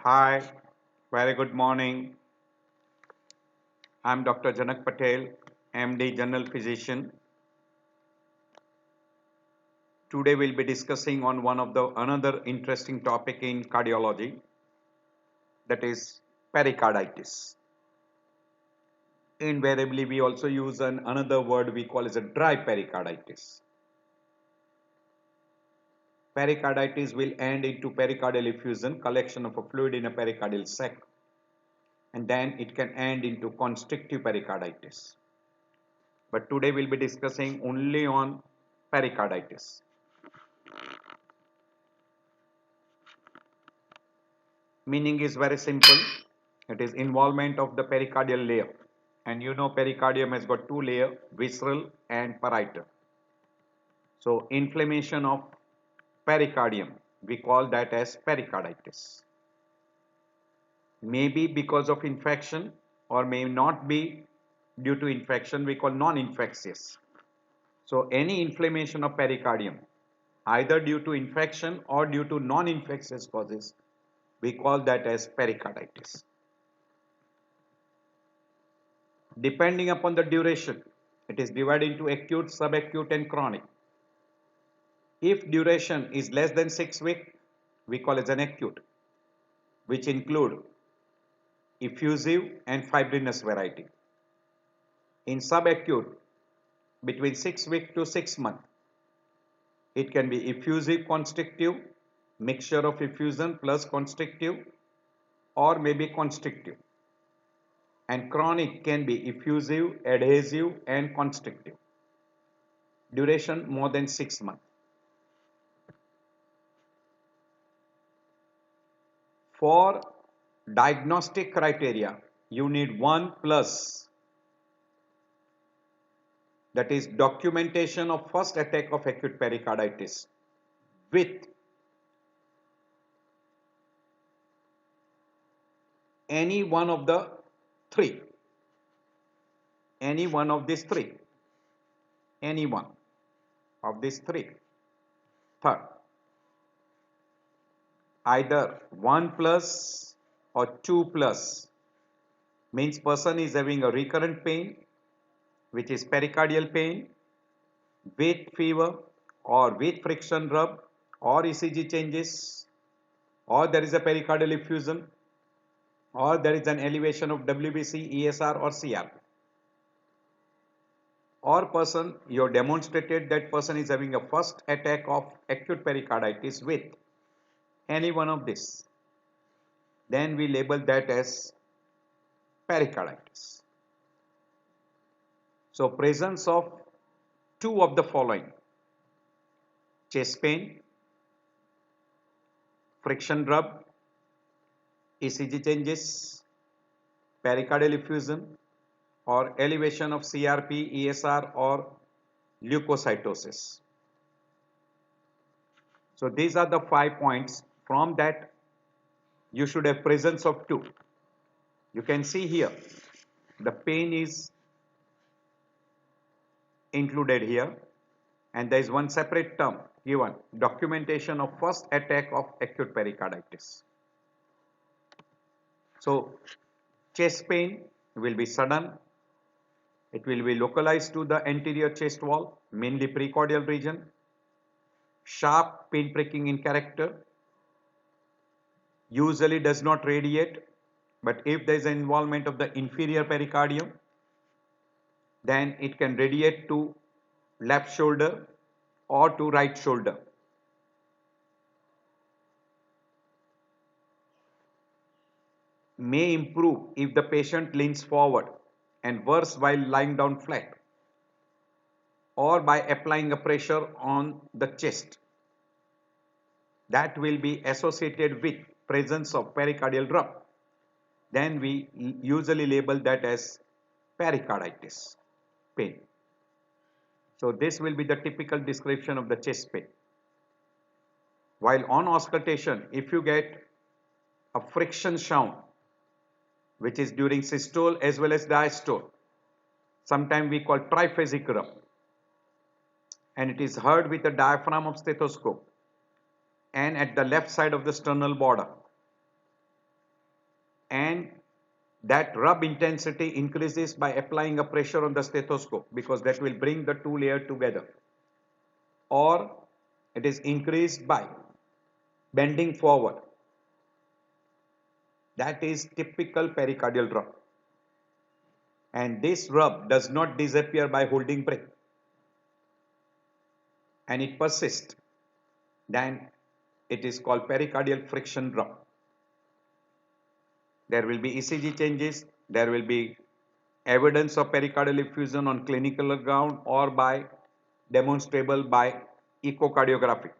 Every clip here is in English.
Hi, very good morning. I'm Dr. Janak Patel, MD General Physician. Today we'll be discussing on one of the another interesting topic in cardiology, that is pericarditis. Invariably we also use another word we call as a dry pericarditis. Pericarditis will end into pericardial effusion, collection of a fluid in a pericardial sac, and then it can end into constrictive pericarditis. But today we'll be discussing only on pericarditis. Meaning is very simple. It is involvement of the pericardial layer. And you know pericardium has got two layers, visceral and parietal. So inflammation of pericardium, we call that as pericarditis. Maybe because of infection or may not be due to infection, we call non-infectious. So any inflammation of pericardium, either due to infection or due to non-infectious causes, we call that as pericarditis. Depending upon the duration, it is divided into acute, subacute and chronic. If duration is less than 6 weeks, we call it an acute, which include effusive and fibrinous variety. In subacute, between 6 weeks to 6 months, it can be effusive constrictive, mixture of effusion plus constrictive, or maybe constrictive. And chronic can be effusive, adhesive and constrictive. Duration more than 6 months. For diagnostic criteria, you need 1 plus, that is documentation of first attack of acute pericarditis with any one of the three, any one of these three, any one of these three. Third, either 1 plus or 2 plus means person is having a recurrent pain, which is pericardial pain, with fever or with friction rub or ECG changes, or there is a pericardial effusion, or there is an elevation of WBC, ESR or CRP. Or person, you have demonstrated that person is having a first attack of acute pericarditis with any one of this. Then we label that as pericarditis. So presence of two of the following: chest pain, friction rub, ECG changes, pericardial effusion, or elevation of CRP, ESR or leukocytosis. So these are the 5 points. From that you should have presence of 2. You can see here the pain is included here, and there is one separate term given, documentation of first attack of acute pericarditis. So chest pain will be sudden, it will be localized to the anterior chest wall, mainly precordial region, sharp pain pricking in character, usually does not radiate, but if there is an involvement of the inferior pericardium, then it can radiate to left shoulder or to right shoulder. May improve if the patient leans forward, and worse while lying down flat, or by applying a pressure on the chest. That will be associated with presence of pericardial rub. Then we usually label that as pericarditis pain. So this will be the typical description of the chest pain. While on auscultation, if you get a friction sound, which is during systole as well as diastole, sometimes we call triphasic rub, and it is heard with the diaphragm of stethoscope and at the left side of the sternal border. that rub intensity increases by applying a pressure on the stethoscope because that will bring the two layers together, or it is increased by bending forward. That is typical pericardial rub, and this rub does not disappear by holding breath and it persists, then it is called pericardial friction rub. There will be ECG changes, there will be evidence of pericardial effusion on clinical ground or by demonstrable by echocardiography.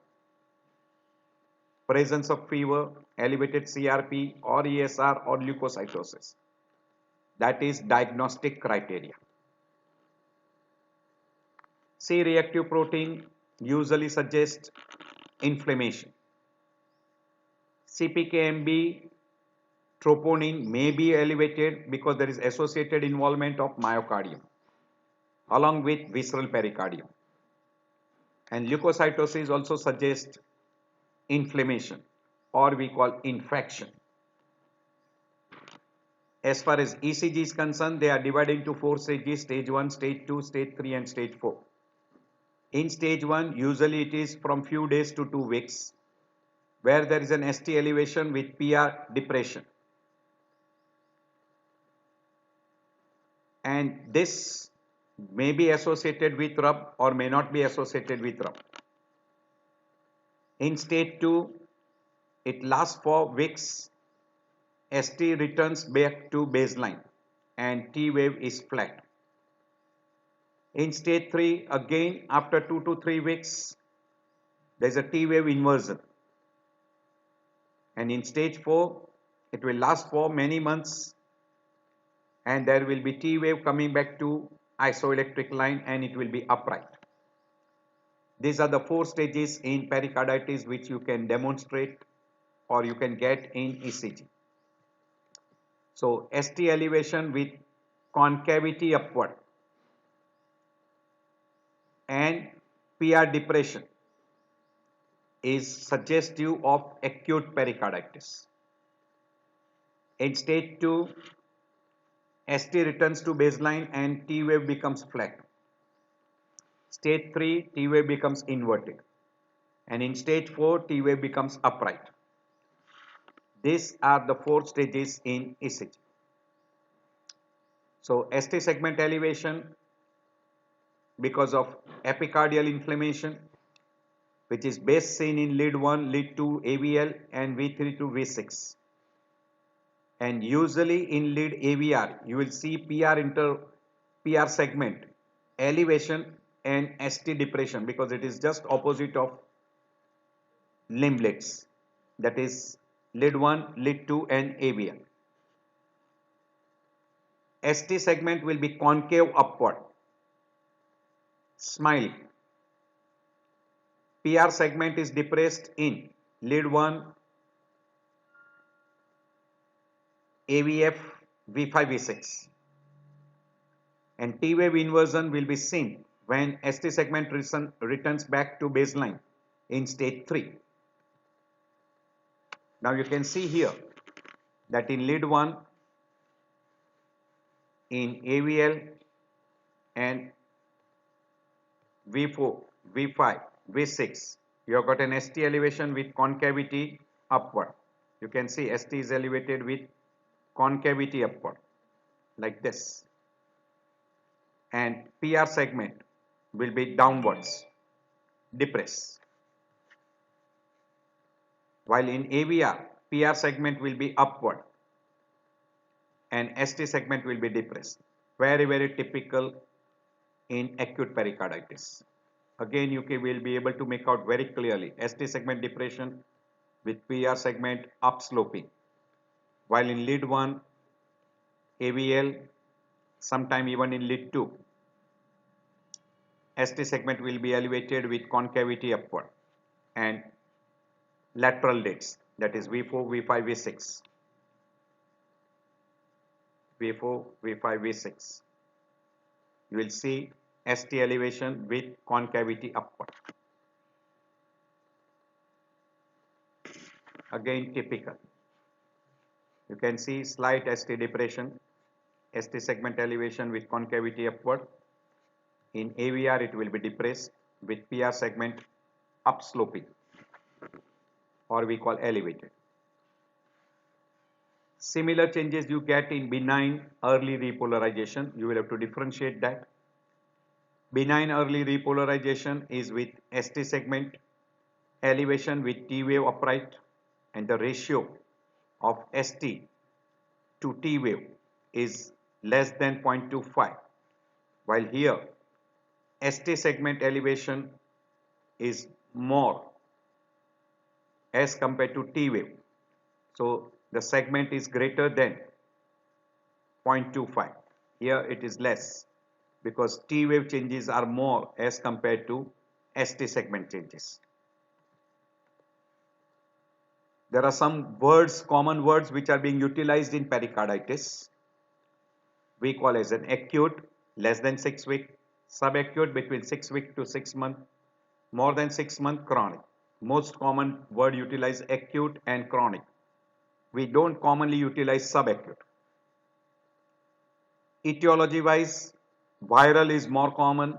Presence of fever, elevated CRP or ESR or leukocytosis. That is diagnostic criteria. C-reactive protein usually suggests inflammation. CPKMB troponin may be elevated because there is associated involvement of myocardium along with visceral pericardium. And leukocytosis also suggests inflammation or we call infection. As far as ECG is concerned, they are divided into 4 stages: stage 1, stage 2, stage 3 and stage 4. In stage 1, usually it is from few days to 2 weeks where there is an ST elevation with PR depression. And this may be associated with rub or may not be associated with rub. In stage 2, it lasts for weeks. ST returns back to baseline and T wave is flat. In stage 3, again after 2 to 3 weeks, there is a T wave inversion. And in stage 4, it will last for many months and there will be T wave coming back to isoelectric line and it will be upright. These are the 4 stages in pericarditis which you can demonstrate or you can get in ECG. So ST elevation with concavity upward and PR depression is suggestive of acute pericarditis. In stage 2, ST returns to baseline and T wave becomes flat. Stage 3, T wave becomes inverted. And in stage 4, T wave becomes upright. These are the 4 stages in ECG. So ST segment elevation because of epicardial inflammation, which is best seen in lead 1, lead 2, AVL and V3 to V6. And usually in lead AVR, you will see PR segment elevation and ST depression because it is just opposite of limblets, that is lead 1, lead 2 and AVL. ST segment will be concave upward, smiley. PR segment is depressed in lead 1, AVF, V5, V6. And T wave inversion will be seen when ST segment returns back to baseline in stage 3. Now you can see here that in lead 1, in AVL and V4, V5, V6, you have got an ST elevation with concavity upward. You can see ST is elevated with concavity upward like this. And PR segment will be downwards, depressed. While in AVR, PR segment will be upward and ST segment will be depressed. Very, very typical in acute pericarditis. Again, you will be able to make out very clearly ST segment depression with PR segment upsloping. While in lead 1, AVL, sometime even in lead 2, ST segment will be elevated with concavity upward and lateral leads, that is V4, V5, V6. V4, V5, V6. You will see ST elevation with concavity upward. Again typical. You can see slight ST depression ST segment elevation with concavity upward. In AVR it will be depressed with PR segment upsloping, or we call elevated. Similar changes you get in benign early repolarization. You will have to differentiate that. Benign early repolarization is with ST segment elevation with T wave upright, and the ratio of ST to T wave is less than 0.25, while here ST segment elevation is more as compared to T wave. So the segment is greater than 0.25. Here it is less because T wave changes are more as compared to ST segment changes. There are some words, common words, which are being utilized in pericarditis. We call as an acute, less than 6 weeks, subacute between 6 weeks to 6 months, more than 6 months, chronic. Most common word utilize acute and chronic. We don't commonly utilize subacute. Etiology wise, viral is more common.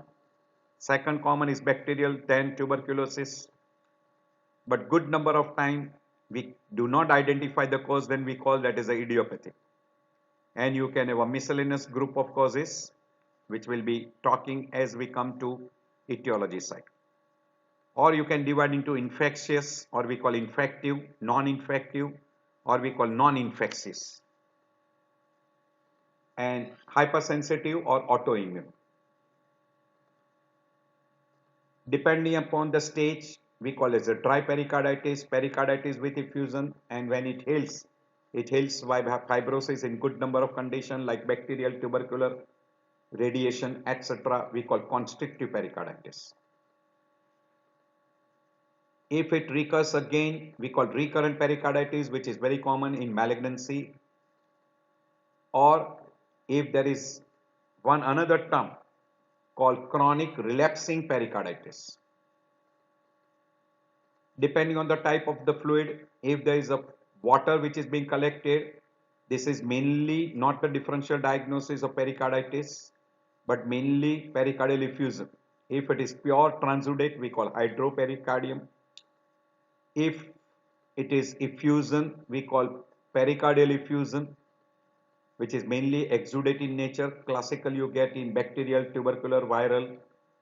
Second common is bacterial, then tuberculosis. But good number of time we do not identify the cause, then we call that as a idiopathic. And you can have a miscellaneous group of causes, which will be talking as we come to etiology side. Or you can divide into infectious, or we call infective, non-infective, or we call non-infectious, and hypersensitive or autoimmune. Depending upon the stage, we call it a dry pericarditis, pericarditis with effusion, and when it heals by fibrosis in good number of conditions like bacterial, tubercular, radiation, etc. We call constrictive pericarditis. If it recurs again, we call recurrent pericarditis, which is very common in malignancy. Or if there is one another term called chronic relapsing pericarditis. Depending on the type of the fluid, if there is a water which is being collected, this is mainly not the differential diagnosis of pericarditis, but mainly pericardial effusion. If it is pure transudate, we call hydropericardium. If it is effusion, we call pericardial effusion, which is mainly exudate in nature. Classical you get in bacterial, tubercular, viral,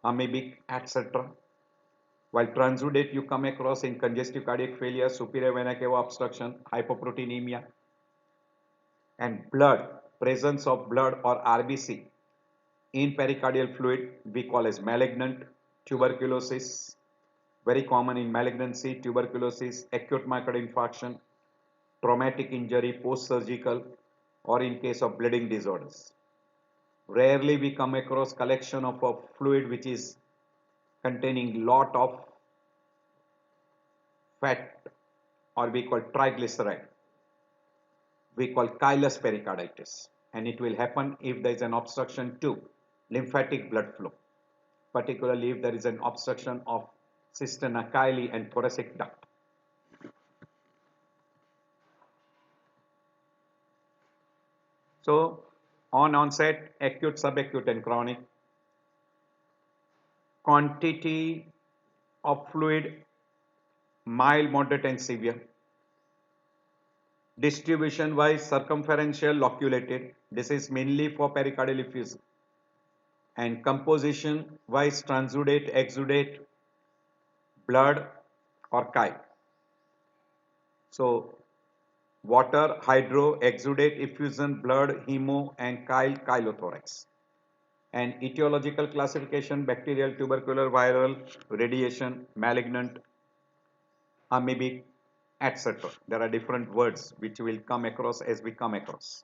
amoebic, etc. While transudate you come across in congestive cardiac failure, superior vena cava obstruction, hypoproteinemia, and blood, presence of blood or RBC in pericardial fluid we call as malignant. Tuberculosis, very common in malignancy, tuberculosis, acute myocardial infarction, traumatic injury, post-surgical, or in case of bleeding disorders. Rarely we come across collection of a fluid which is containing lot of fat, or we call triglyceride. We call chylous pericarditis, and it will happen if there is an obstruction to lymphatic blood flow, particularly if there is an obstruction of cisterna chyli and thoracic duct. So on onset, acute, subacute and chronic. Quantity of fluid, mild, moderate and severe. Distribution wise, circumferential, loculated. This is mainly for pericardial effusion. And composition wise, transudate, exudate, blood or chyle. So water, hydro, exudate, effusion, blood, hemo and chyle, chylothorax. And etiological classification: bacterial, tubercular, viral, radiation, malignant, amoebic, etc. There are different words which will come across as we come across.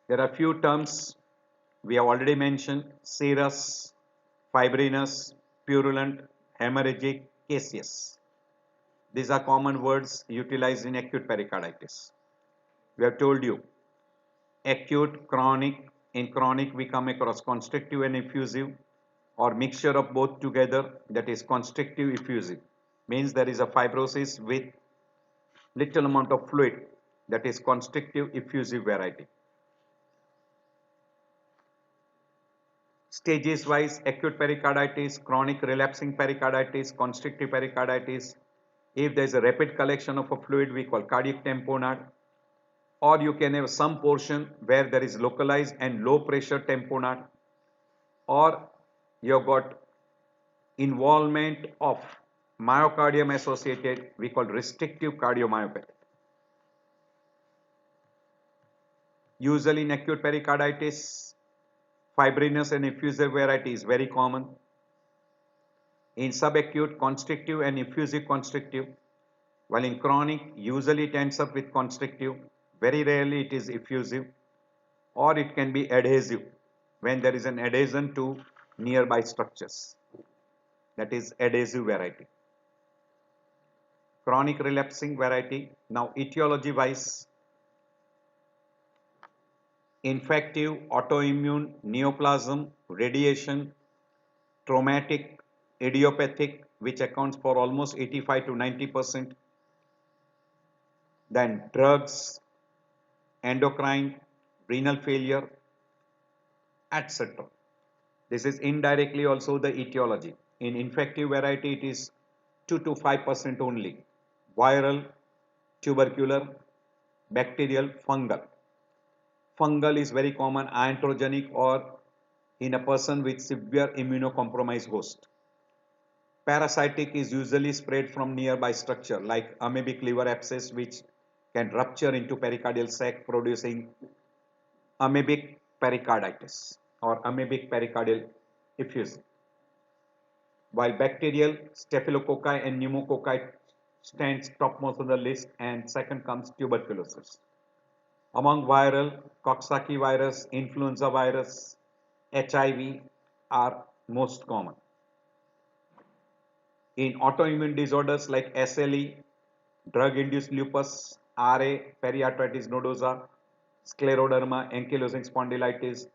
There are few terms we have already mentioned: serous, fibrinous, purulent, hemorrhagic, caseous. These are common words utilized in acute pericarditis. We have told you acute, chronic. In chronic we come across constrictive and effusive, or mixture of both together, that is constrictive effusive. Means there is a fibrosis with little amount of fluid that is constrictive effusive variety. Stages wise: acute pericarditis, chronic relapsing pericarditis, constrictive pericarditis. If there is a rapid collection of a fluid, we call cardiac tamponade. Or you can have some portion where there is localized and low pressure tamponade, or you have got involvement of myocardium associated, we call restrictive cardiomyopathy. Usually in acute pericarditis, fibrinous and effusive variety is very common. In subacute, constrictive and effusive constrictive, while in chronic, usually it ends up with constrictive, very rarely it is effusive, or it can be adhesive when there is an adhesion to nearby structures, that is adhesive variety. Chronic relapsing variety. Now etiology wise: infective, autoimmune, neoplasm, radiation, traumatic, idiopathic, which accounts for almost 85 to 90%, then drugs, endocrine, renal failure, etc. This is indirectly also the etiology. In infective variety, it is 2 to 5% only. Viral, tubercular, bacterial, fungal. Fungal is very common, iatrogenic, or in a person with severe immunocompromised host. Parasitic is usually spread from nearby structure like amoebic liver abscess, which can rupture into pericardial sac producing amoebic pericarditis or amoebic pericardial effusion. While bacterial, staphylococci and pneumococci stands topmost on the list, and second comes tuberculosis. Among viral, Coxsackie virus, influenza virus, HIV are most common. In autoimmune disorders like SLE, drug-induced lupus, RA, periarteritis nodosa, scleroderma, ankylosing spondylitis,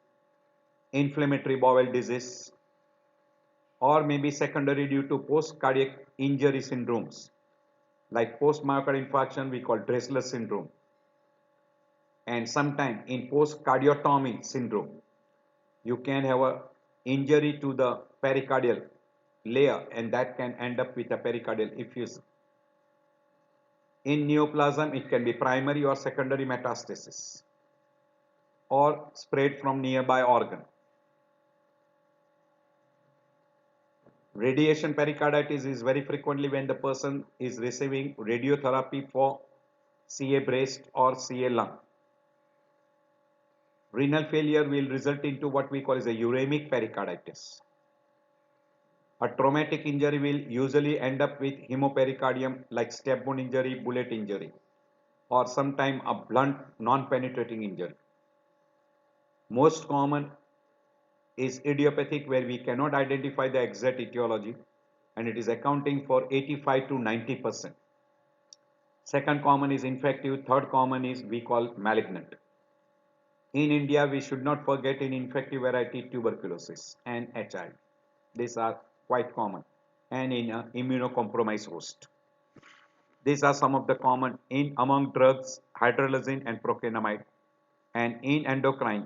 inflammatory bowel disease, or maybe secondary due to post-cardiac injury syndromes like post-myocardial infarction, we call Dressler syndrome, and sometime in post-cardiotomy syndrome you can have a injury to the pericardial layer, and that can end up with a pericardial effusion. In neoplasm, it can be primary or secondary metastasis or spread from nearby organ. Radiation pericarditis is very frequently when the person is receiving radiotherapy for CA breast or CA lung. Renal failure will result into what we call as a uremic pericarditis. A traumatic injury will usually end up with hemopericardium like step bone injury, bullet injury, or sometime a blunt non-penetrating injury. Most common is idiopathic, where we cannot identify the exact etiology, and it is accounting for 85 to 90%. Second common is infective, third common is we call malignant. In India, we should not forget in infective variety tuberculosis and HIV. These are quite common, and in immunocompromised host. These are some of the common in among drugs, hydralazine and procainamide, and in endocrine,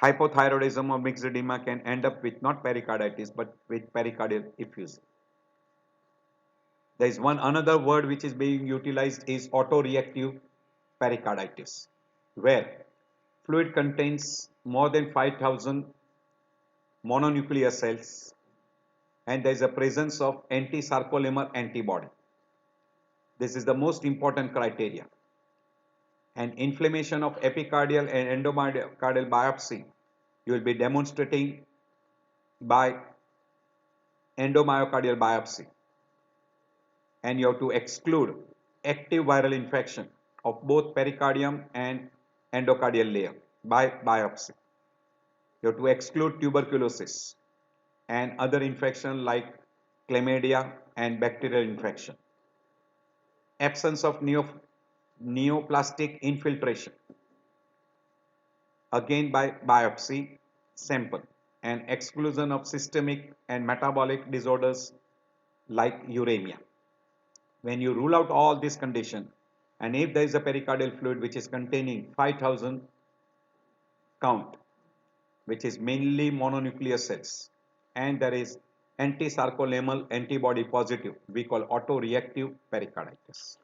hypothyroidism or mixed edema can end up with not pericarditis but with pericardial effusion. There is one another word which is being utilized is autoreactive pericarditis, where fluid contains more than 5,000 mononuclear cells and there is a presence of anti-sarcolemma antibody. This is the most important criteria. And inflammation of epicardial and endomyocardial biopsy, you will be demonstrating by endomyocardial biopsy. And you have to exclude active viral infection of both pericardium and endocardial layer by biopsy. You have to exclude tuberculosis and other infection like chlamydia and bacterial infection. Absence of neoplastic infiltration, again by biopsy sample, and exclusion of systemic and metabolic disorders like uremia. When you rule out all these conditions, And if there is a pericardial fluid which is containing 5000 count, which is mainly mononuclear cells, and there is anti-sarcolemmal antibody positive, we call autoreactive pericarditis.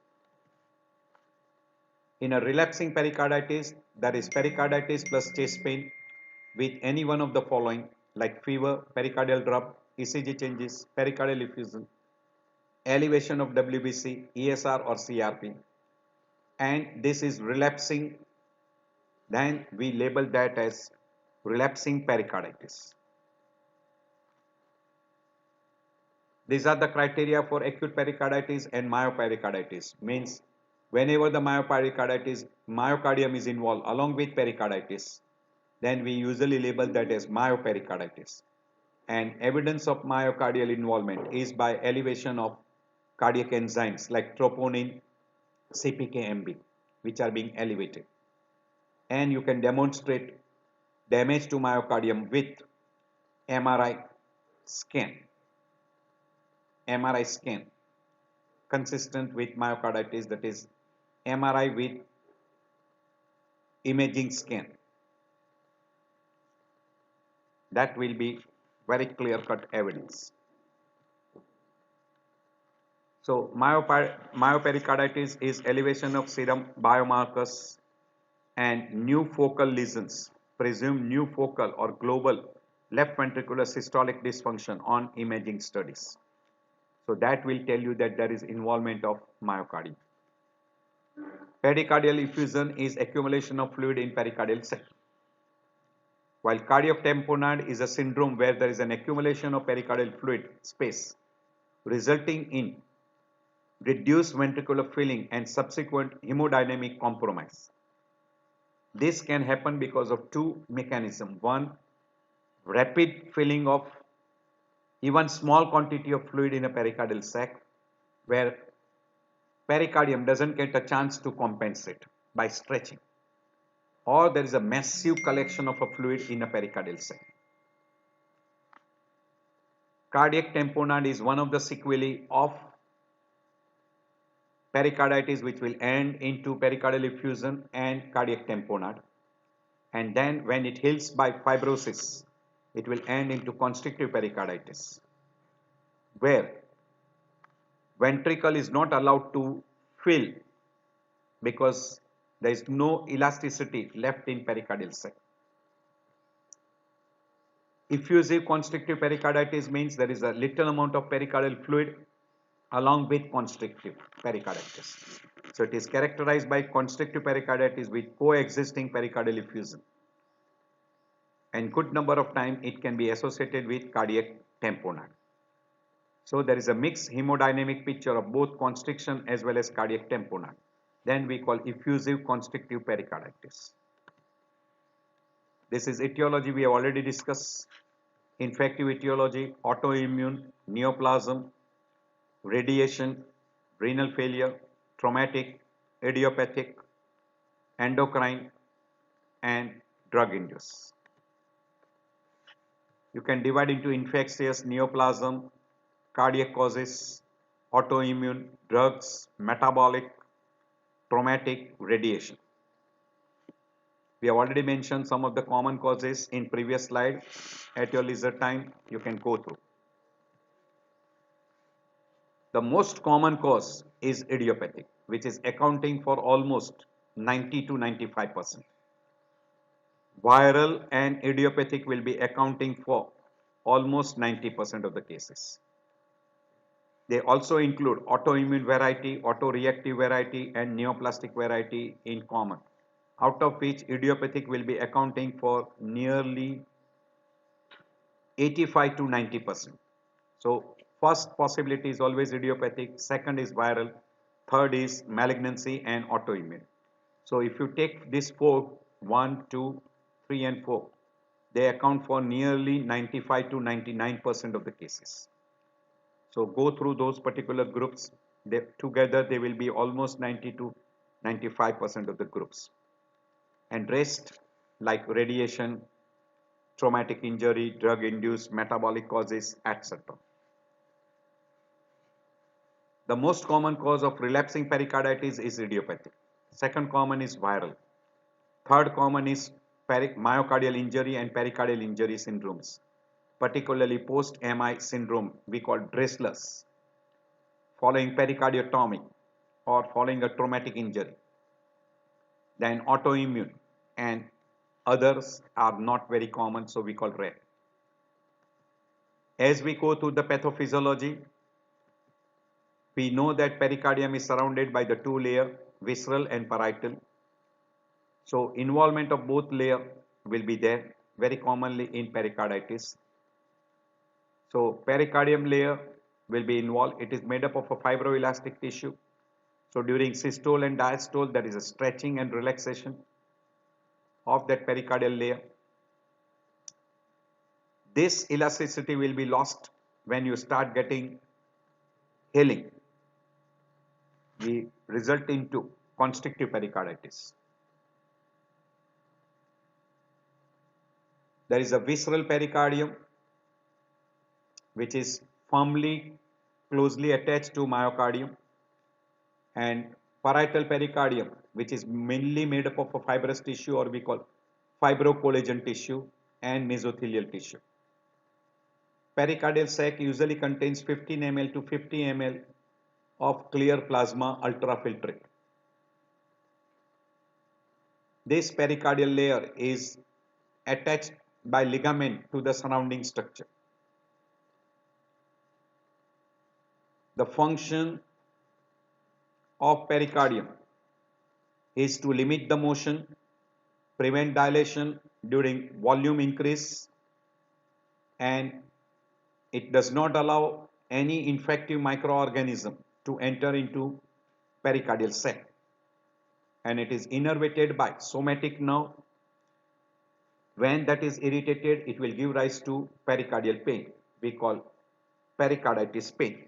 In a relapsing pericarditis, there is pericarditis plus chest pain with any one of the following, like fever, pericardial rub, ECG changes, pericardial effusion, elevation of WBC, ESR or CRP, and this is relapsing, then we label that as relapsing pericarditis. These are the criteria for acute pericarditis and myopericarditis. Means whenever the myocardium is involved along with pericarditis, then we usually label that as myopericarditis. And evidence of myocardial involvement is by elevation of cardiac enzymes like troponin, CPK-MB, which are being elevated. And you can demonstrate damage to myocardium with MRI scan. MRI scan consistent with myocarditis, that is MRI with imaging scan. That will be very clear-cut evidence. So myopericarditis is elevation of serum biomarkers and new focal lesions, presumed new focal or global left ventricular systolic dysfunction on imaging studies. So that will tell you that there is involvement of myocardium. Pericardial effusion is accumulation of fluid in pericardial sac. While cardiac tamponade is a syndrome where there is an accumulation of pericardial fluid space resulting in reduced ventricular filling and subsequent hemodynamic compromise. This can happen because of two mechanisms. One, rapid filling of even small quantity of fluid in a pericardial sac where pericardium doesn't get a chance to compensate by stretching, or there is a massive collection of a fluid in a pericardial sac. Cardiac tamponade is one of the sequelae of pericarditis which will end into pericardial effusion and cardiac tamponade, and then when it heals by fibrosis, it will end into constrictive pericarditis where ventricle is not allowed to fill because there is no elasticity left in pericardial sac. Effusive constrictive pericarditis means there is a little amount of pericardial fluid along with constrictive pericarditis. So it is characterized by constrictive pericarditis with coexisting pericardial effusion. And good number of times it can be associated with cardiac tamponade. So there is a mixed hemodynamic picture of both constriction as well as cardiac tamponade. Then we call effusive constrictive pericarditis. This is etiology we have already discussed. Infective etiology, autoimmune, neoplasm, radiation, renal failure, traumatic, idiopathic, endocrine, and drug induced. You can divide into infectious, neoplasm, cardiac causes, autoimmune, drugs, metabolic, traumatic, radiation. We have already mentioned some of the common causes in previous slide. At your leisure time, you can go through. The most common cause is idiopathic, which is accounting for almost 90 to 95%. Viral and idiopathic will be accounting for almost 90% of the cases. They also include autoimmune variety, autoreactive variety, and neoplastic variety in common, out of which idiopathic will be accounting for nearly 85 to 90%. So first possibility is always idiopathic, second is viral, third is malignancy and autoimmune. So if you take these four, 1, 2, 3 and 4, they account for nearly 95 to 99% of the cases. So go through those particular groups. Together they will be almost 90 to 95% of the groups. And rest like radiation, traumatic injury, drug induced, metabolic causes, etc. The most common cause of relapsing pericarditis is idiopathic. Second common is viral. Third common is myocardial injury and pericardial injury syndromes, particularly post-MI syndrome we call Dressler's, following pericardiotomy or following a traumatic injury. Then autoimmune and others are not very common, so we call rare. As we go through the pathophysiology, we know that pericardium is surrounded by the two layers, visceral and parietal. So involvement of both layers will be there very commonly in pericarditis. So pericardium layer will be involved. It is made up of a fibroelastic tissue. So during systole and diastole, there is a stretching and relaxation of that pericardial layer. This elasticity will be lost when you start getting healing. We result into constrictive pericarditis. There is a visceral pericardium which is firmly closely attached to myocardium, and parietal pericardium which is mainly made up of a fibrous tissue, or we call fibrocollagen tissue, and mesothelial tissue. Pericardial sac usually contains 15 ml to 50 ml of clear plasma ultrafiltrate. This pericardial layer is attached by ligament to the surrounding structure. The function of pericardium is to limit the motion, prevent dilation during volume increase, and it does not allow any infective microorganism to enter into pericardial sac, and it is innervated by somatic nerve. When that is irritated, it will give rise to pericardial pain. We call pericarditis pain.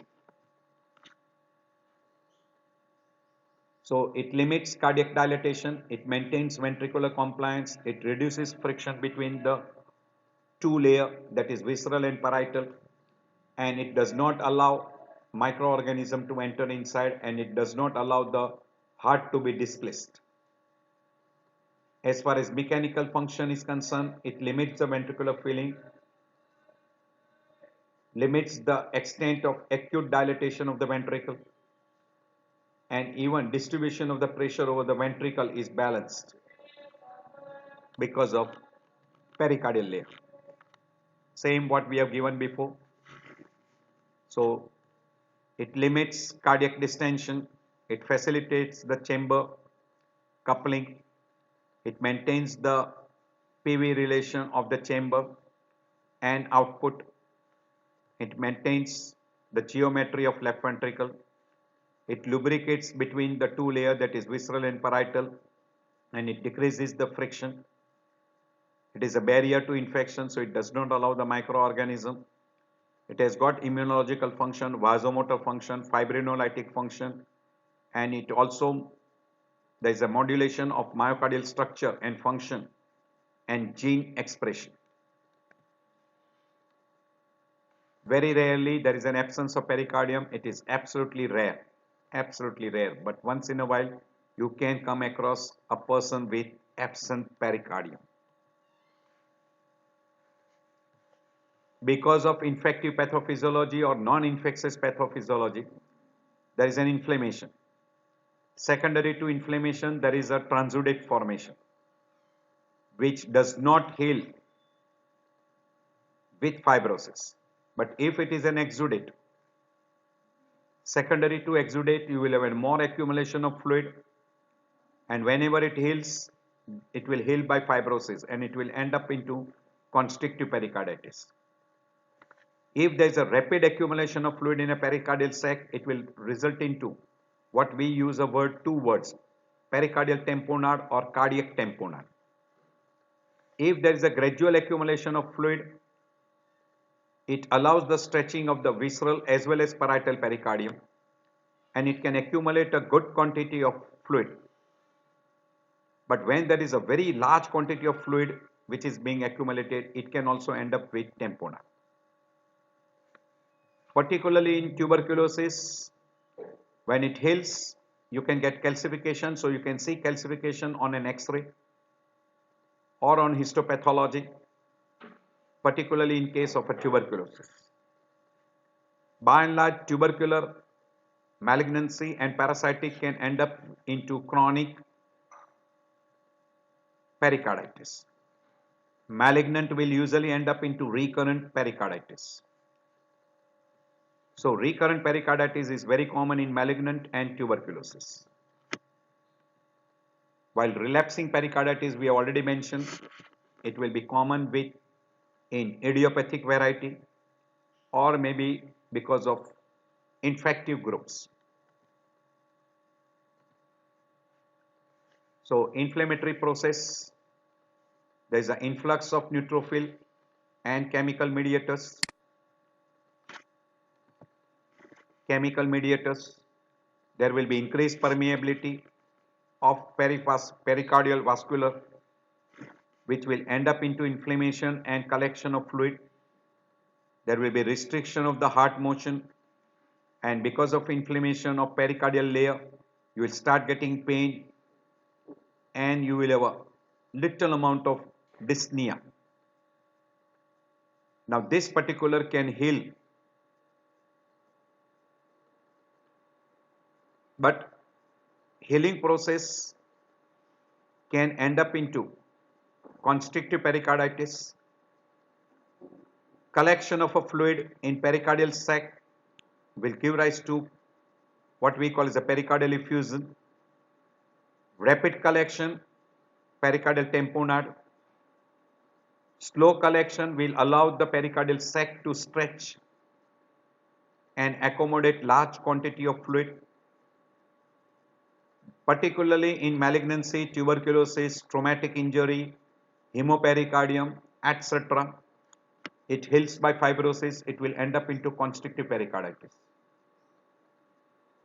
So it limits cardiac dilatation, it maintains ventricular compliance, it reduces friction between the two layers, that is visceral and parietal, and it does not allow microorganism to enter inside, and it does not allow the heart to be displaced. As far as mechanical function is concerned, it limits the ventricular filling, limits the extent of acute dilatation of the ventricle, and even distribution of the pressure over the ventricle is balanced because of pericardial layer. Same what we have given before. So it limits cardiac distension, it facilitates the chamber coupling, it maintains the PV relation of the chamber and output, it maintains the geometry of left ventricle, it lubricates between the two layers, that is visceral and parietal, and it decreases the friction. It is a barrier to infection, so it does not allow the microorganism. It has got immunological function, vasomotor function, fibrinolytic function, and it also, there is a modulation of myocardial structure and function and gene expression. Very rarely there is an absence of pericardium. It is absolutely rare, but once in a while you can come across a person with absent pericardium. Because of infective pathophysiology or non-infectious pathophysiology, there is an inflammation. Secondary to inflammation, there is a transudate formation which does not heal with fibrosis. But if it is an exudate, secondary to exudate, you will have a more accumulation of fluid, and whenever it heals, it will heal by fibrosis and it will end up into constrictive pericarditis. If there is a rapid accumulation of fluid in a pericardial sac, it will result into what we use a word, two words, pericardial tamponade or cardiac tamponade. If there is a gradual accumulation of fluid, it allows the stretching of the visceral as well as parietal pericardium, and it can accumulate a good quantity of fluid. But when there is a very large quantity of fluid which is being accumulated, it can also end up with tamponade. Particularly in tuberculosis, When it heals, you can get calcification, so you can see calcification on an X-ray or on histopathology, particularly in case of a tuberculosis. By and large, tubercular malignancy and parasitic can end up into chronic pericarditis. Malignant will usually end up into recurrent pericarditis. So recurrent pericarditis is very common in malignant and tuberculosis. While relapsing pericarditis, we have already mentioned, it will be common with in idiopathic variety or maybe because of infective groups. So inflammatory process, there is an influx of neutrophil and chemical mediators. There will be increased permeability of pericardial vascular, which will end up into inflammation and collection of fluid. There will be restriction of the heart motion, and because of inflammation of pericardial layer, you will start getting pain and you will have a little amount of dyspnea. Now this particular can heal, but healing process can end up into constrictive pericarditis, collection of a fluid in pericardial sac will give rise to what we call as a pericardial effusion, rapid collection, pericardial tamponade, slow collection will allow the pericardial sac to stretch and accommodate large quantity of fluid, particularly in malignancy, tuberculosis, traumatic injury, hemopericardium, etc. It heals by fibrosis, it will end up into constrictive pericarditis.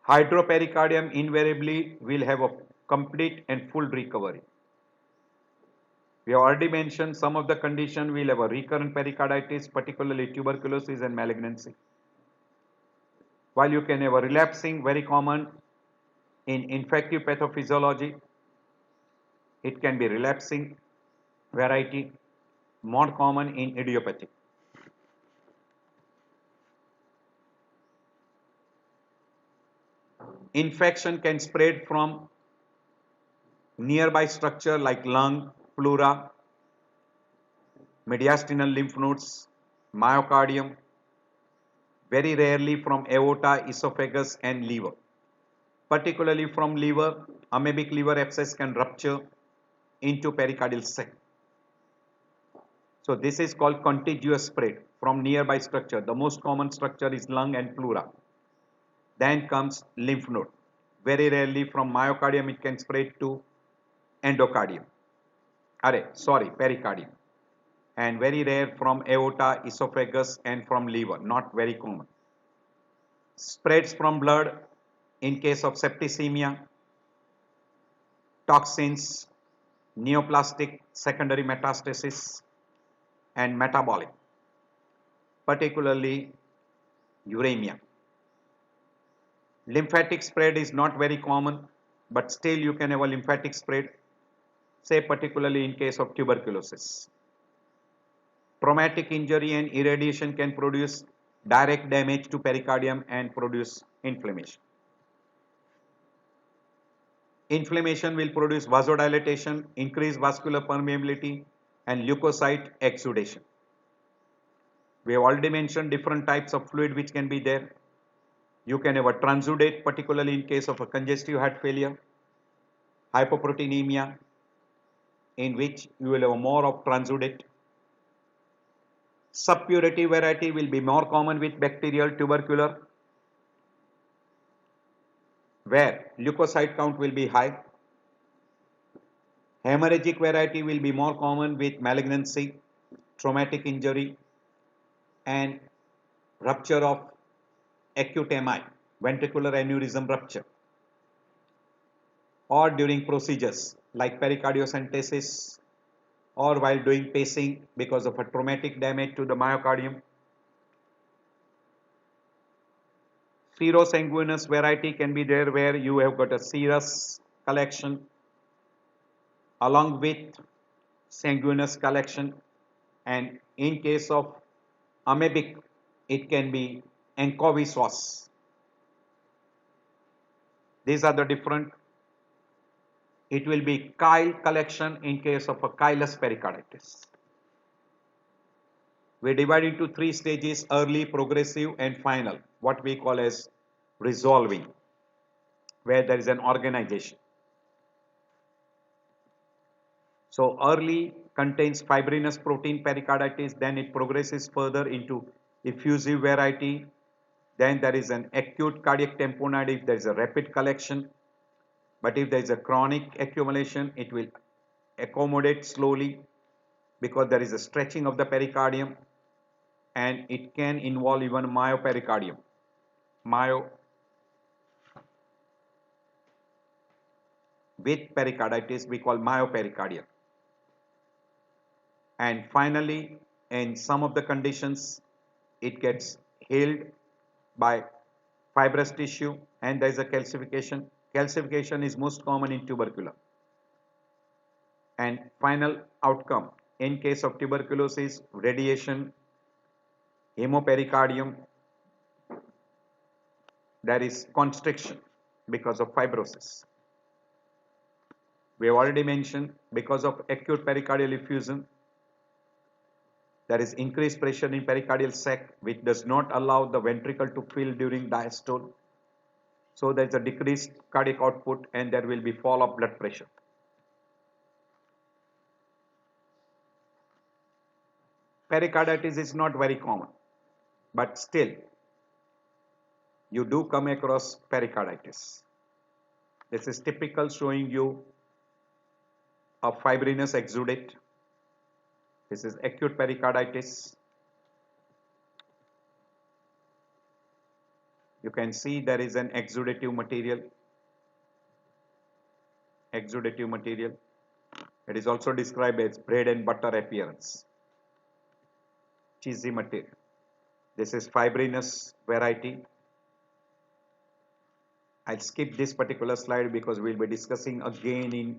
Hydropericardium invariably will have a complete and full recovery. We have already mentioned some of the condition will have a recurrent pericarditis, particularly tuberculosis and malignancy. While you can have a relapsing, very common in infective pathophysiology, it can be relapsing variety, more common in idiopathic. Infection can spread from nearby structure like lung, pleura, mediastinal lymph nodes, myocardium, very rarely from aorta, esophagus and liver. Particularly from liver, amoebic liver abscess can rupture into pericardial sac. So this is called contiguous spread from nearby structure. The most common structure is lung and pleura. Then comes lymph node. Very rarely from myocardium it can spread to endocardium. Pericardium. And very rare from aorta, esophagus and from liver. Not very common. Spreads from blood in case of septicemia, toxins, neoplastic secondary metastasis and metabolic, particularly uremia. Lymphatic spread is not very common, but still you can have a lymphatic spread, say particularly in case of tuberculosis. Traumatic injury and irradiation can produce direct damage to pericardium and produce inflammation. Inflammation will produce vasodilatation, increased vascular permeability and leukocyte exudation. We have already mentioned different types of fluid which can be there. You can have a transudate, particularly in case of a congestive heart failure, hypoproteinemia, in which you will have more of transudate. Subpurity variety will be more common with bacterial tubercular, where leukocyte count will be high. Hemorrhagic variety will be more common with malignancy, traumatic injury and rupture of acute MI, ventricular aneurysm rupture, or during procedures like pericardiocentesis or while doing pacing because of a traumatic damage to the myocardium. Serosanguinous variety can be there where you have got a serous collection along with sanguineous collection, and in case of amoebic it can be Encoviswas. These are the different. It will be chyle collection in case of a chylous pericarditis. We divide into three stages: early, progressive and final, what we call as resolving, where there is an organization. So early contains fibrinous protein pericarditis, then it progresses further into effusive variety, then there is an acute cardiac tamponade if there is a rapid collection, but if there is a chronic accumulation it will accommodate slowly because there is a stretching of the pericardium, and it can involve even myopericardium. With pericarditis we call myopericardial. And finally, in some of the conditions it gets healed by fibrous tissue and there is a calcification. Calcification is most common in tubercular. And final outcome in case of tuberculosis, radiation, hemopericardium, there is constriction because of fibrosis. We have already mentioned because of acute pericardial effusion, there is increased pressure in pericardial sac which does not allow the ventricle to fill during diastole. So there is a decreased cardiac output and there will be fall of blood pressure. Pericarditis is not very common, but still you do come across pericarditis. This is typical, showing you a fibrinous exudate. This is acute pericarditis. You can see there is an exudative material. Exudative material. It is also described as bread and butter appearance. Cheesy material. This is fibrinous variety. I'll skip this particular slide because we'll be discussing again in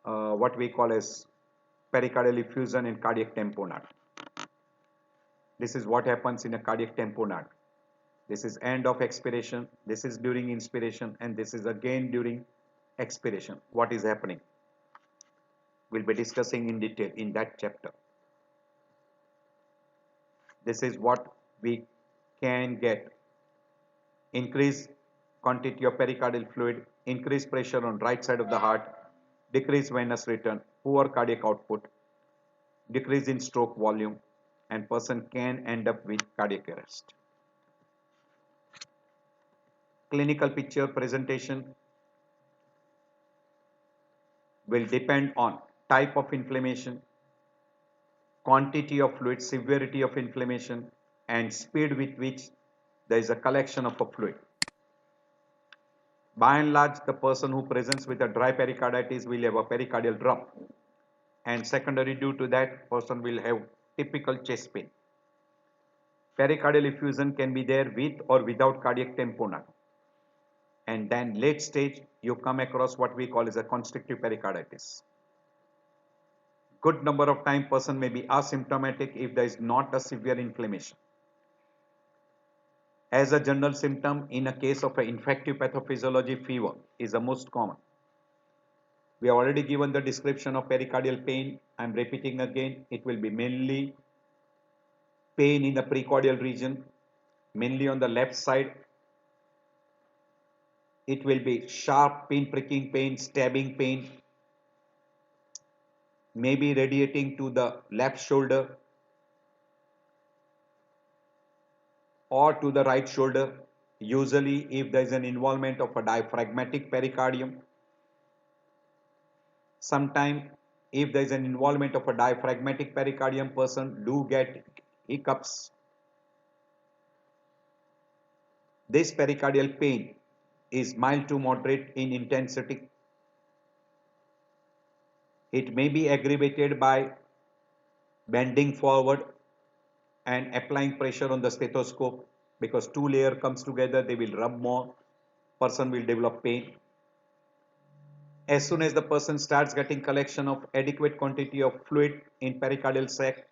what we call as pericardial effusion and cardiac tamponade. This is what happens in a cardiac tamponade. This is end of expiration, this is during inspiration, and this is again during expiration. What is happening? We'll be discussing in detail in that chapter. This is what we can get: increased quantity of pericardial fluid, increased pressure on right side of the heart, decreased venous return, poor cardiac output, decrease in stroke volume, and person can end up with cardiac arrest. Clinical picture presentation will depend on type of inflammation, quantity of fluid, severity of inflammation, and speed with which there is a collection of a fluid. By and large, the person who presents with a dry pericarditis will have a pericardial drum, and secondary due to that, person will have typical chest pain. Pericardial effusion can be there with or without cardiac tamponade. And then late stage, you come across what we call as a constrictive pericarditis. Good number of time person may be asymptomatic if there is not a severe inflammation. As a general symptom, in a case of an infective pathophysiology, fever is the most common. We have already given the description of pericardial pain. I am repeating again. It will be mainly pain in the precordial region, mainly on the left side. It will be sharp pain, pricking pain, stabbing pain, maybe radiating to the left shoulder or to the right shoulder, usually if there is an involvement of a diaphragmatic pericardium. Sometime if there is an involvement of a diaphragmatic pericardium, person do get hiccups. This pericardial pain is mild to moderate in intensity. It may be aggravated by bending forward and applying pressure on the stethoscope. because two layer comes together, they will rub more, person will develop pain. As soon as the person starts getting collection of adequate quantity of fluid in pericardial sac,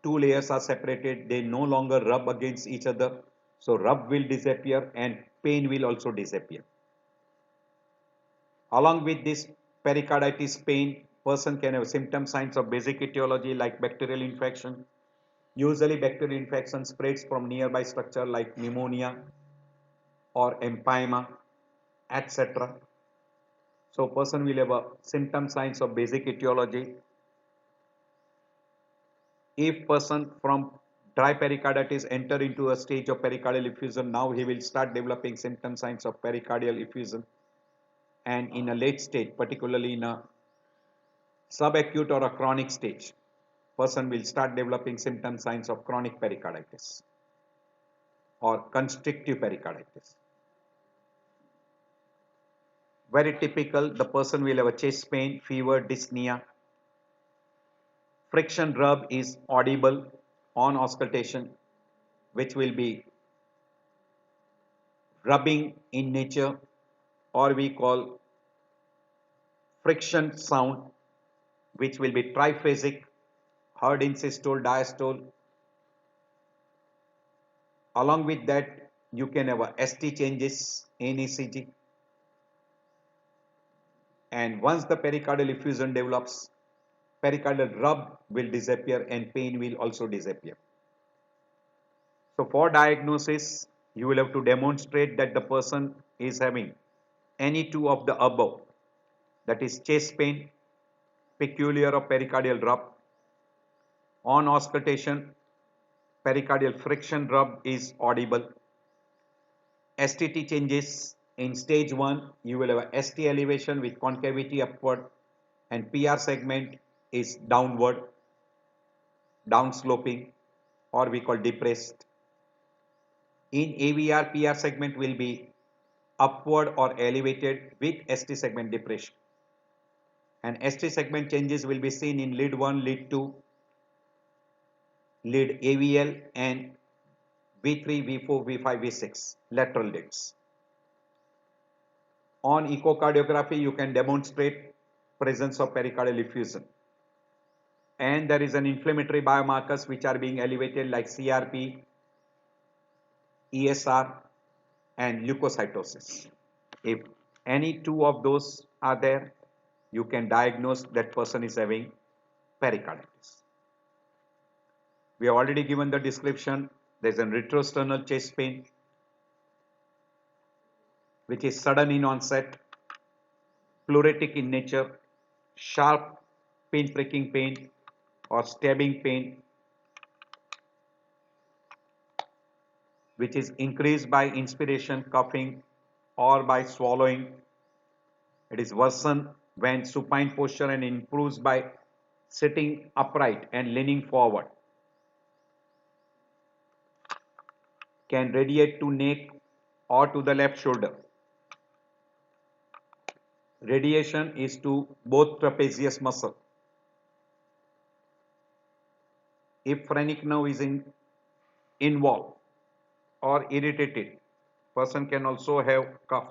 two layers are separated, they no longer rub against each other, so rub will disappear and pain will also disappear. Along with this pericarditis pain, person can have symptom signs of basic etiology like bacterial infection. Usually bacterial infection spreads from nearby structure like pneumonia or empyema, etc. So person will have a symptom signs of basic etiology. If person from dry pericarditis enter into a stage of pericardial effusion, now he will start developing symptom signs of pericardial effusion. And in a late stage, particularly in a subacute or a chronic stage, person will start developing symptom signs of chronic pericarditis or constrictive pericarditis. Very typical, the person will have a chest pain, fever, dyspnea. Friction rub is audible on auscultation, which will be rubbing in nature, or we call friction sound, which will be triphasic, heard in systole, diastole. Along with that, you can have a ST changes in ECG. And once the pericardial effusion develops, pericardial rub will disappear and pain will also disappear. So for diagnosis, you will have to demonstrate that the person is having any two of the above, that is chest pain, peculiar or pericardial rub. On auscultation, pericardial friction rub is audible. STT changes in stage 1, you will have a ST elevation with concavity upward and PR segment is downward, downsloping, or we call depressed. In AVR, PR segment will be upward or elevated with ST segment depression. And ST segment changes will be seen in lead 1, lead 2, lead AVL and V3, V4, V5, V6 lateral leads. On echocardiography, you can demonstrate presence of pericardial effusion. And there is an inflammatory biomarkers which are being elevated like CRP, ESR and leukocytosis. If any two of those are there, you can diagnose that person is having pericarditis. We have already given the description. There is a retrosternal chest pain which is sudden in onset, pleuritic in nature, sharp pin pricking pain or stabbing pain which is increased by inspiration, coughing or by swallowing. It is worsened when supine posture and improves by sitting upright and leaning forward. Can radiate to neck or to the left shoulder. Radiation is to both trapezius muscle. If phrenic nerve is involved or irritated, person can also have cough.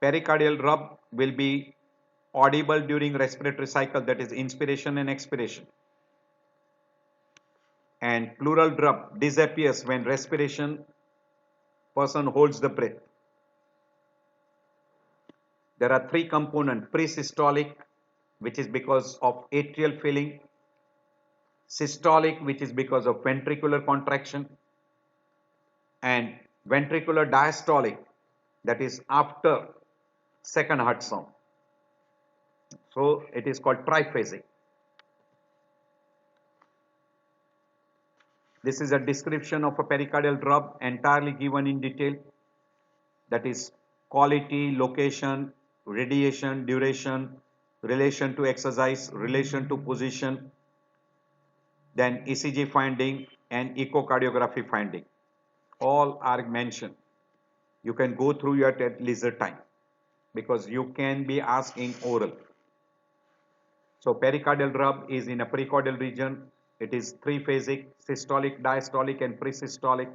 Pericardial rub will be audible during respiratory cycle, that is inspiration and expiration. And pleural rub disappears when respiration, person holds the breath. There are three components: pre-systolic, which is because of atrial filling; systolic, which is because of ventricular contraction; and ventricular diastolic, that is after second heart sound. So it is called triphasic. This is a description of a pericardial rub entirely given in detail, that is quality, location, radiation, duration, relation to exercise, relation to position, then ECG finding and echocardiography finding. All are mentioned. You can go through it at leisure time because you can be asked in oral. So pericardial rub is in a precordial region. It is three-phasic, systolic, diastolic, and presystolic.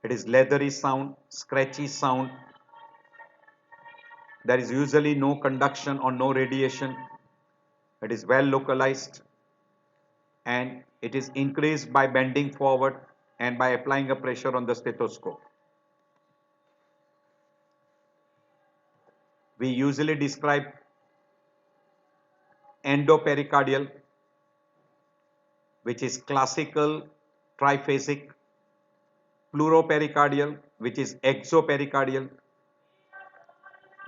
It is leathery sound, scratchy sound. There is usually no conduction or no radiation. It is well localized and it is increased by bending forward and by applying a pressure on the stethoscope. We usually describe endopericardial, which is classical triphasic, pleuropericardial, which is exopericardial,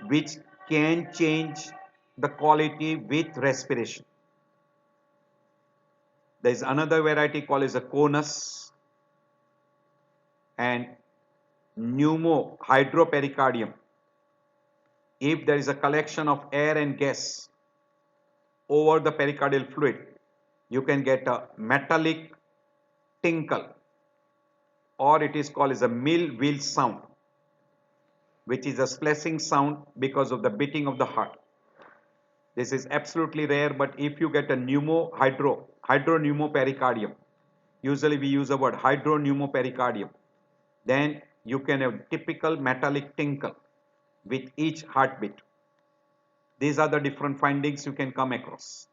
which can change the quality with respiration. There is another variety called as a conus and pneumohydropericardium. If there is a collection of air and gas over the pericardial fluid, you can get a metallic tinkle, or it is called as a mill wheel sound, which is a splashing sound because of the beating of the heart. This is absolutely rare, but if you get a hydropneumopericardium, usually we use the word hydropneumopericardium, then you can have typical metallic tinkle with each heartbeat. These are the different findings you can come across.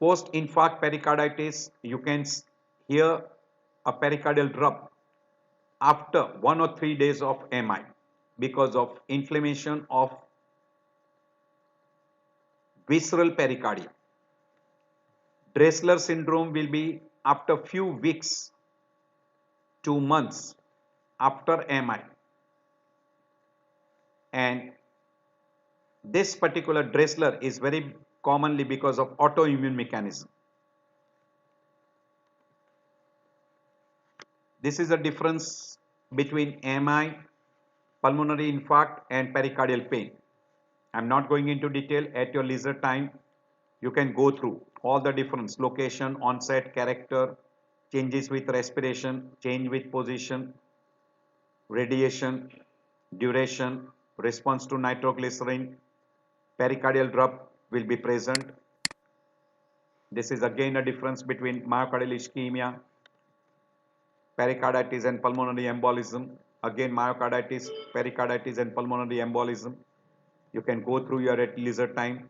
Post-infarct pericarditis, you can hear a pericardial rub after 1 or 3 days of MI because of inflammation of visceral pericardium. Dressler syndrome will be after few weeks to months after MI, and this particular Dressler is very commonly because of autoimmune mechanism. This is the difference between MI, pulmonary infarct, and pericardial pain. I am not going into detail. At your leisure time, you can go through all the difference: location, onset, character, changes with respiration, change with position, radiation, duration, response to nitroglycerin, pericardial rub will be present. This is again a difference between myocardial ischemia, pericarditis and pulmonary embolism. Again myocarditis, pericarditis and pulmonary embolism. You can go through your at leisure time.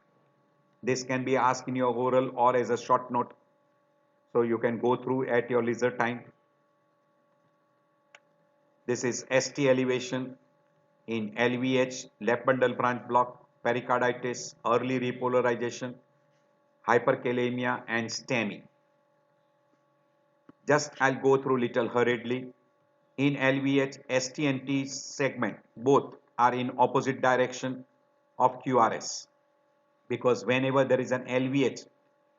This can be asked in your oral or as a short note. So you can go through at your leisure time. This is ST elevation in LVH, left bundle branch block, pericarditis, early repolarization, hyperkalemia and STEMI. Just I'll go through little hurriedly. In LVH, ST and T segment both are in opposite direction of QRS, because whenever there is an LVH,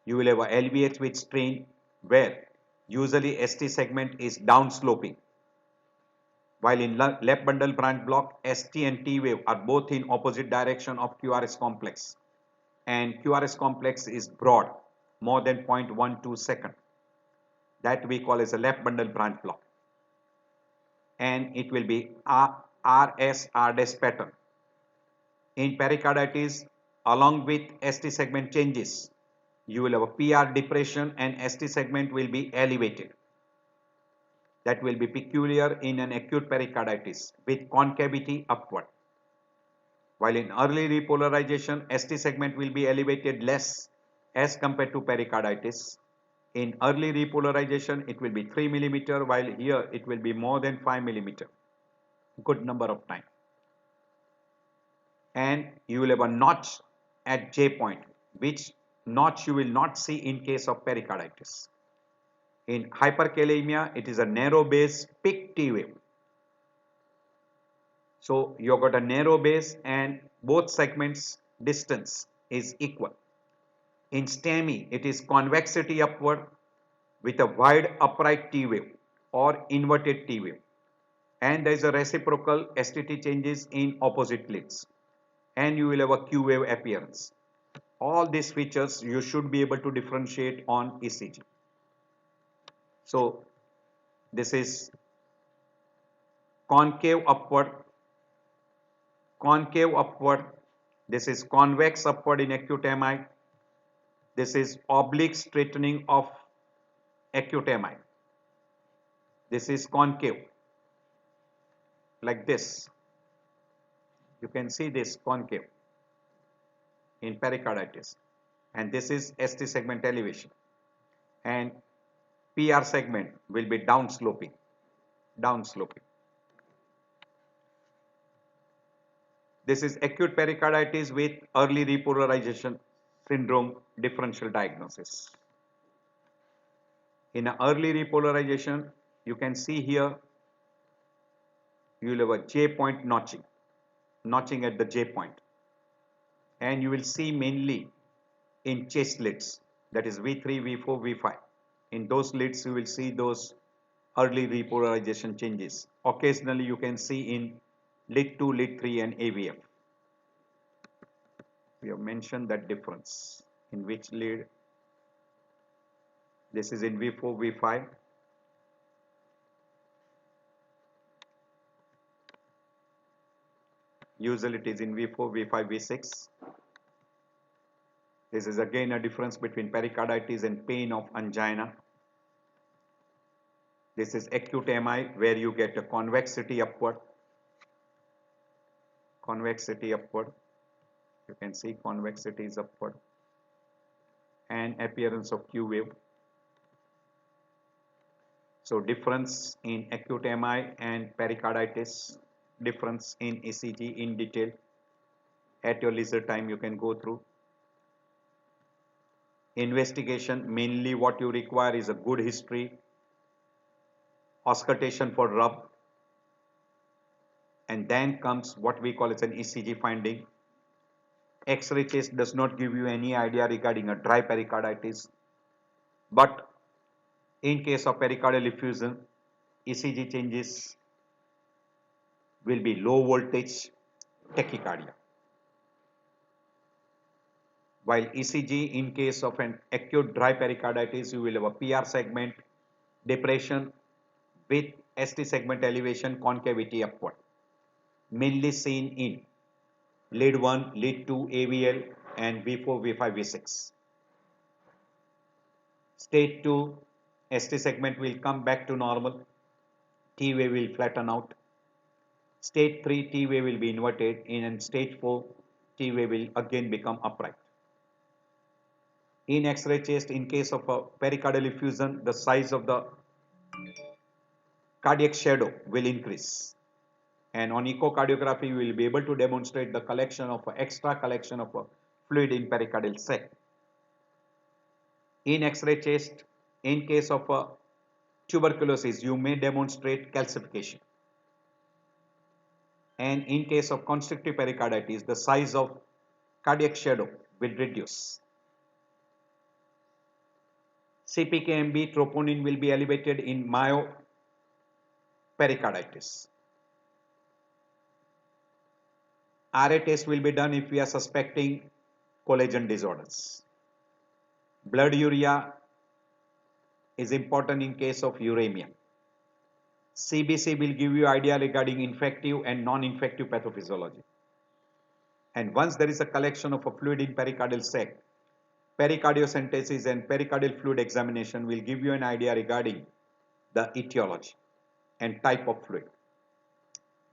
you will have a LVH with strain where usually ST segment is downsloping, while in left bundle branch block, ST and T wave are both in opposite direction of QRS complex, and QRS complex is broad, more than 0.12 second. That we call as a left bundle branch block, and it will be RS pattern. In pericarditis, along with ST segment changes, you will have a PR depression and ST segment will be elevated. That will be peculiar in an acute pericarditis with concavity upward. While in early repolarization, ST segment will be elevated less as compared to pericarditis. In early repolarization, it will be 3 millimeter, while here it will be more than 5 millimeter. Good number of time. And you will have a notch at J point, which notch you will not see in case of pericarditis. In hyperkalemia, it is a narrow base peak T wave. So you have got a narrow base and both segments distance is equal. In STEMI, it is convexity upward with a wide upright T wave or inverted T wave, and there is a reciprocal STT changes in opposite plates, and you will have a Q wave appearance. All these features you should be able to differentiate on ECG. So this is concave upward, This is convex upward in acute MI. This is oblique straightening of acute MI. This is concave, like this. You can see this concave in pericarditis. And this is ST segment elevation. And PR segment will be downsloping. This is acute pericarditis with early repolarization syndrome differential diagnosis. In an early repolarization, you can see here you will have a J point notching at the J point. And you will see mainly in chest slits, that is V3, V4, V5. In those slits, you will see those early repolarization changes. Occasionally, you can see in lid 2, lid 3 and AVF. We have mentioned that difference. In which lid? This is in V4, V5. Usually it is in V4, V5, V6. This is again a difference between pericarditis and pain of angina. This is acute MI where you get a convexity upward. You can see convexity is upward. And appearance of Q wave. So difference in acute MI and pericarditis, difference in ECG in detail. At your leisure time you can go through. Investigation, mainly what you require is a good history, auscultation for rub, and then comes what we call as an ECG finding. X-ray chest does not give you any idea regarding a dry pericarditis, but in case of pericardial effusion, ECG changes will be low voltage tachycardia. While ECG in case of an acute dry pericarditis, you will have a PR segment, depression with ST segment elevation, concavity upward, mainly seen in lead 1, lead 2, AVL and V4, V5, V6. Stage 2, ST segment will come back to normal, T wave will flatten out. Stage 3, T wave will be inverted, and stage 4, T wave will again become upright. In X-ray chest, in case of a pericardial effusion, the size of the cardiac shadow will increase. And on echocardiography, we will be able to demonstrate the collection of extra collection of fluid in pericardial sac. In X-ray chest, in case of tuberculosis, you may demonstrate calcification. And in case of constrictive pericarditis, the size of cardiac shadow will reduce. CPKMB troponin will be elevated in myopericarditis. RA test will be done if we are suspecting collagen disorders. Blood urea is important in case of uremia. CBC will give you idea regarding infective and non-infective pathophysiology. And once there is a collection of a fluid in pericardial sac, pericardiocentesis and pericardial fluid examination will give you an idea regarding the etiology and type of fluid.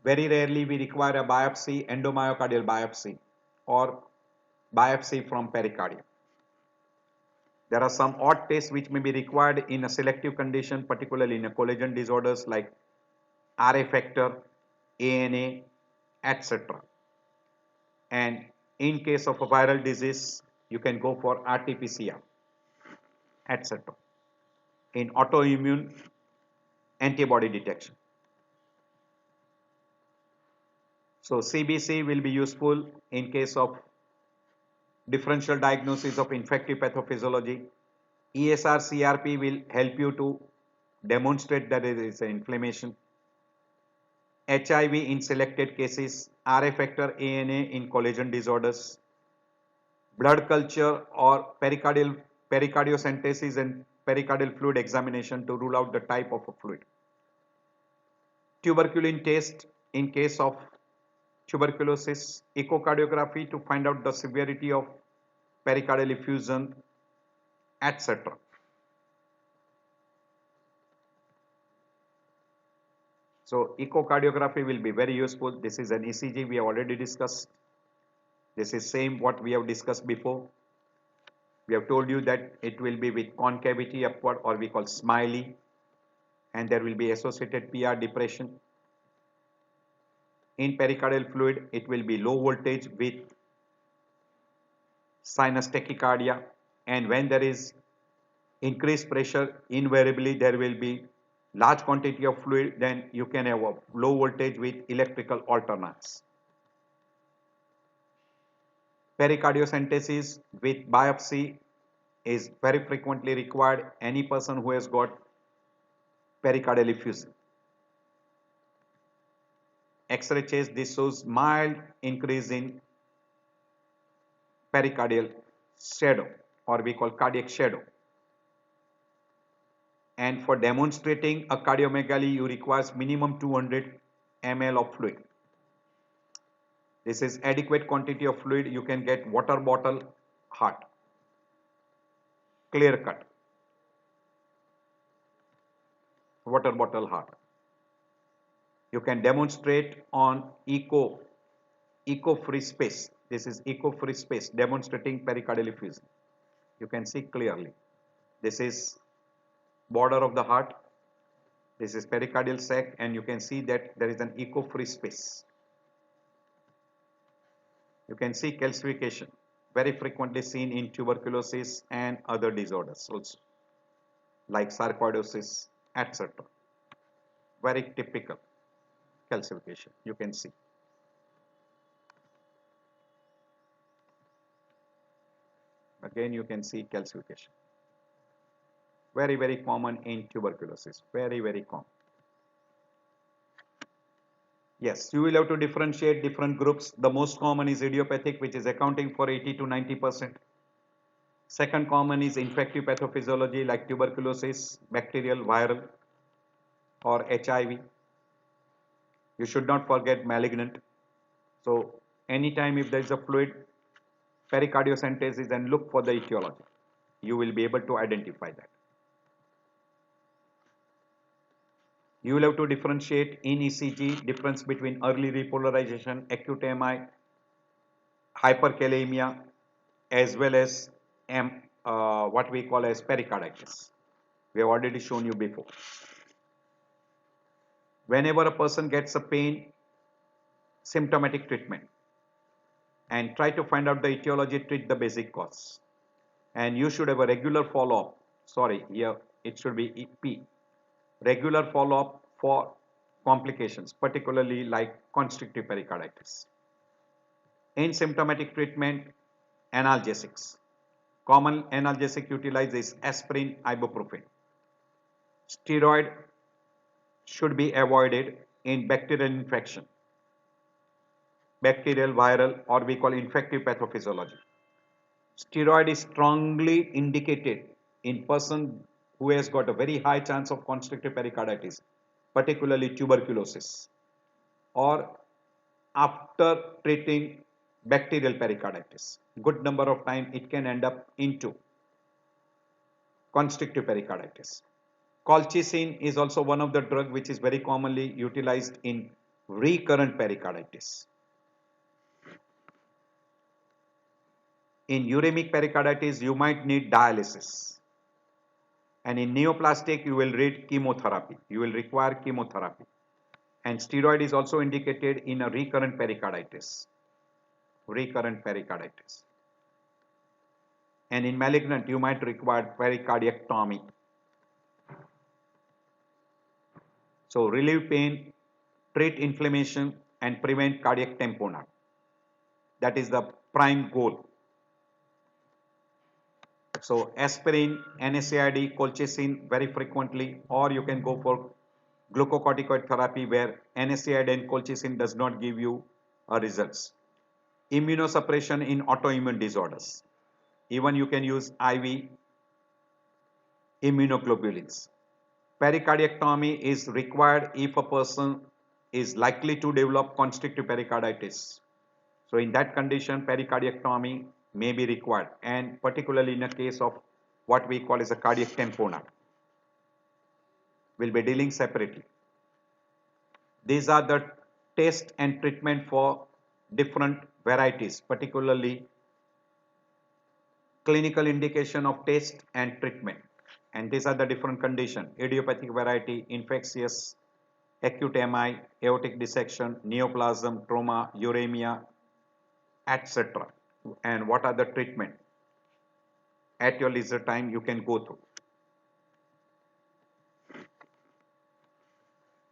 Very rarely we require a biopsy, endomyocardial biopsy or biopsy from pericardium. There are some odd tests which may be required in a selective condition, particularly in a collagen disorders like RA factor, ANA, etc. And in case of a viral disease, you can go for RT-PCR, etc. In autoimmune, antibody detection. So CBC will be useful in case of differential diagnosis of infective pathophysiology. ESR CRP will help you to demonstrate that there is an inflammation. HIV in selected cases, RA factor, ANA in collagen disorders. Blood culture or pericardiocentesis and pericardial fluid examination to rule out the type of a fluid. Tuberculin test in case of tuberculosis, echocardiography to find out the severity of pericardial effusion, etc. So echocardiography will be very useful. This is an ECG we have already discussed. This is same what we have discussed before. We have told you that it will be with concavity upward, or we call smiley, and there will be associated PR depression. In pericardial fluid, it will be low voltage with sinus tachycardia, and when there is increased pressure, invariably there will be large quantity of fluid, then you can have a low voltage with electrical alternates. Pericardiocentesis with biopsy is very frequently required. Any person who has got pericardial effusion. X-ray chest, this shows mild increase in pericardial shadow, or we call cardiac shadow. And for demonstrating a cardiomegaly, you require minimum 200 ml of fluid. This is adequate quantity of fluid. You can get water bottle heart, clear cut, water bottle heart. You can demonstrate on echo-free space. This is echo-free space demonstrating pericardial effusion. You can see clearly. This is border of the heart. This is pericardial sac, and you can see that there is an echo-free space. You can see calcification, very frequently seen in tuberculosis and other disorders also, like sarcoidosis, etc. Very typical calcification, you can see. Again, you can see calcification. Very, very common in tuberculosis, very, very common. Yes, you will have to differentiate different groups. The most common is idiopathic, which is accounting for 80 to 90%. Second common is infective pathophysiology like tuberculosis, bacterial, viral, or HIV. You should not forget malignant. So anytime if there is a fluid, pericardiocentesis, and look for the etiology, you will be able to identify that. You will have to differentiate in ECG difference between early repolarization, acute MI, hyperkalemia, as well as what we call as pericarditis. We have already shown you before. Whenever a person gets a pain, symptomatic treatment, and try to find out the etiology, treat the basic cause. And you should have a regular follow-up. Sorry, here it should be EP. Regular follow-up for complications, particularly like constrictive pericarditis. In symptomatic treatment, analgesics. Common analgesic utilized is aspirin, ibuprofen. Steroid should be avoided in bacterial infection, bacterial, viral, or we call infective pathophysiology. Steroid is strongly indicated in person who has got a very high chance of constrictive pericarditis, particularly tuberculosis, or after treating bacterial pericarditis. Good number of time it can end up into constrictive pericarditis. Colchicine is also one of the drug which is very commonly utilized in recurrent pericarditis. In uremic pericarditis, you might need dialysis. And in neoplastic, you will need chemotherapy. You will require chemotherapy. And steroid is also indicated in a recurrent pericarditis. Recurrent pericarditis. And in malignant, you might require pericardiectomy. So relieve pain, treat inflammation, and prevent cardiac tamponade. That is the prime goal. So aspirin, NSAID, colchicine very frequently, or you can go for glucocorticoid therapy where NSAID and colchicine does not give you results. Immunosuppression in autoimmune disorders. Even you can use IV immunoglobulins. Pericardiectomy is required if a person is likely to develop constrictive pericarditis. So in that condition, pericardiectomy may be required, and particularly in a case of what we call as a cardiac tamponade. We'll be dealing separately. These are the test and treatment for different varieties, particularly clinical indication of test and treatment. And these are the different conditions: idiopathic variety, infectious, acute MI, aortic dissection, neoplasm, trauma, uremia, etc. And what are the treatment? At your leisure time, you can go through.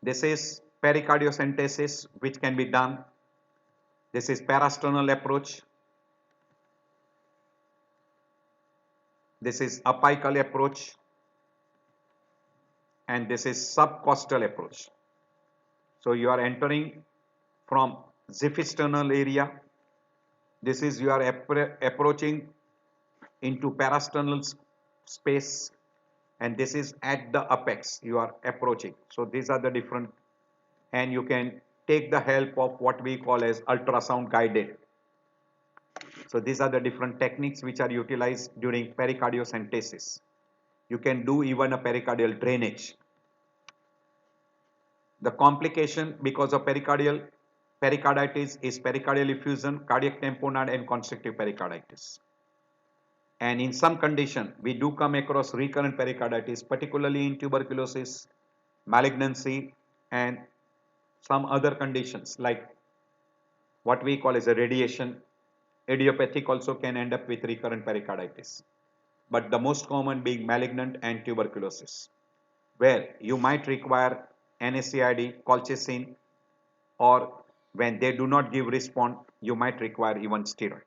This is pericardiocentesis, which can be done. This is parasternal approach. This is apical approach. And this is subcostal approach. So you are entering from xiphisternal area. This is you are approaching into parasternal space, and this is at the apex you are approaching. So these are the different, and you can take the help of what we call as ultrasound guided. So these are the different techniques which are utilized during pericardiocentesis. You can do even a pericardial drainage. The complication because of pericarditis is pericardial effusion, cardiac tamponade, and constrictive pericarditis. And in some condition, we do come across recurrent pericarditis, particularly in tuberculosis, malignancy, and some other conditions like what we call as a radiation. Idiopathic also can end up with recurrent pericarditis, but the most common being malignant and tuberculosis, where you might require NSAID, colchicine, or when they do not give response, you might require even steroid.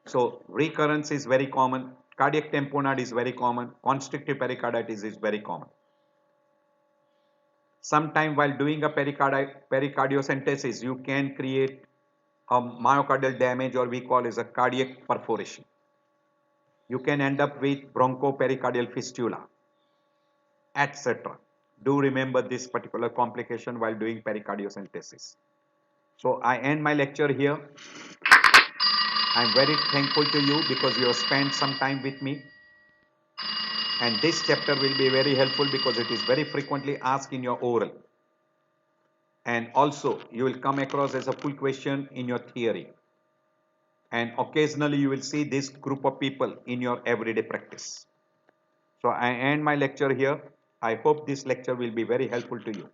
So recurrence is very common, cardiac tamponade is very common, constrictive pericarditis is very common. Sometime while doing a pericardiocentesis, you can create a myocardial damage, or we call as a cardiac perforation. You can end up with bronchopericardial fistula, etc. Do remember this particular complication while doing pericardiocentesis. So I end my lecture here. I'm very thankful to you because you have spent some time with me. And this chapter will be very helpful because it is very frequently asked in your oral. And also you will come across as a full question in your theory. And occasionally you will see this group of people in your everyday practice. So I end my lecture here. I hope this lecture will be very helpful to you.